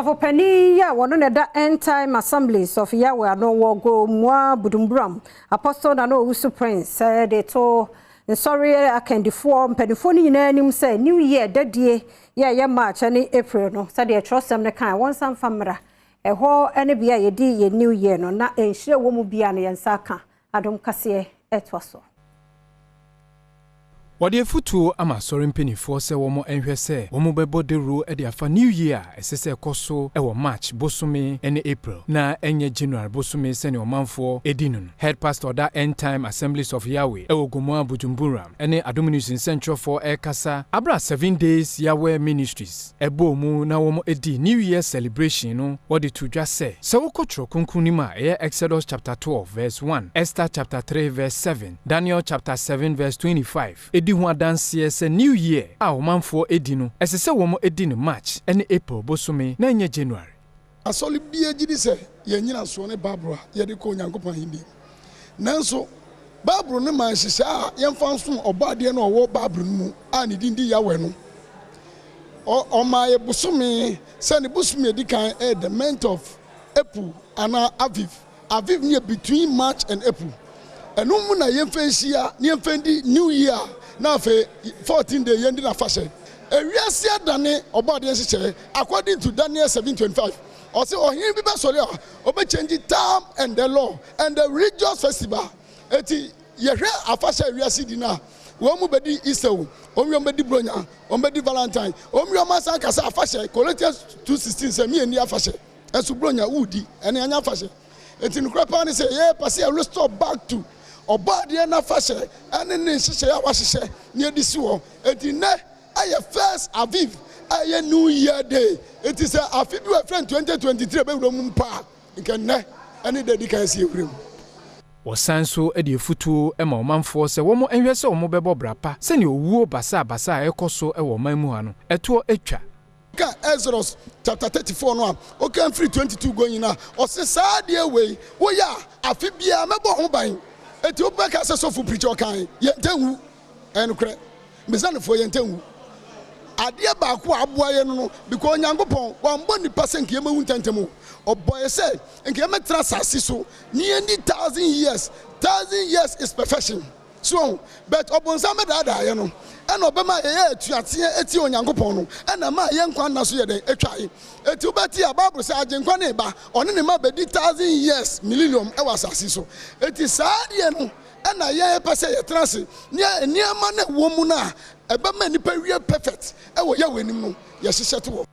For penny, yeah, one of the end time assemblies of Yahweh, no go more Budumbram. Apostle no Usu Prince said they told sorry, I can deform penny name say New Year, that year, yeah, March, and April, no, so they trust them the kind, one some family. A whole any be a day, New Year, no, not a sure woman be an and Saka. Adom Kasee, it was so. What the futu ama sorin penny for se womo enhwe se womo bebo de ro e de afa new year esese ekoso e wo March bosume ene April na enye January bosume se ne omanfo edinun head pastor that end time assemblies of Yahweh e ogomo Bujumbura ene Adom Central for Kasa abra 7 days Yahweh ministries ebo mu na womo edi new year celebration no what the tudwa se wokotro kunkunima e Exodus chapter 12 verse 1 Esther chapter 3 verse 7 Daniel chapter 7 verse 25 Hu dance se new year a womanfo edino esese womo edino March and April bosume na enye January asoli bia gidi se ye nyina so ne babro ye de ko nyankopon hindi nanso babro ne man hihye a ye mfa nso obade na owo babro mu a ne dindi Yahweh no o ma ye bosume se ne bosume edikan the month of April ana Aviv near between March and April enu mu na ye mfa hia ne mfa di new year na fe 14 day yendi na fashe ewiase adane obade hyeche according to Daniel 7:25 or say ohin bi be sori obe change time and the law and the religious festival eti yehwe afashe ewiase di na wo mu bedi Easter omyo bedi bronya ombedi Valentine omyo masa kasa afashe Colossians 2:16 say me eni afashe esu bronya udi ene anya afashe eti nkrapa ni say yeah pass restore back to obade na fashe ene ne hyeche ya wahyeche ne di si wo eti ne aye first Aviv aye new year day it is Aviv we friend 2023 be wuro mu pa nke ne ene de di kan si ewure mu Wasanso edi futu ema omanfo se womo enhwe se womo bebo brapa se ne owuo basa ekoso e wo manmu ha no eto etwa ka Exodus chapter 34 no o kan free 22 going na o se saa de we wo ya afibia mebo ho ban eti o beka se so fu preacher kan ye ntanwu enukre mizanfo ye ntanwu ade ba ko aboaye no because nyankopon wambo nipa se nke yemewu ntantemu oboye se nke yemetra sase so ni 1,000 years is perfection so but obonsa medada ye no ena obema ye atuate eti onyankopon no ena ma ye nkwa na so ye den etwae eti obeti a Bible say agenkwa na ba one ne ma bedi 1,000 years millennium e wasase so eti saade no ena ye pese ye trance ni ama na wo mu na eba ma nipa wie perfect e wo ye wenim no ye hyehye to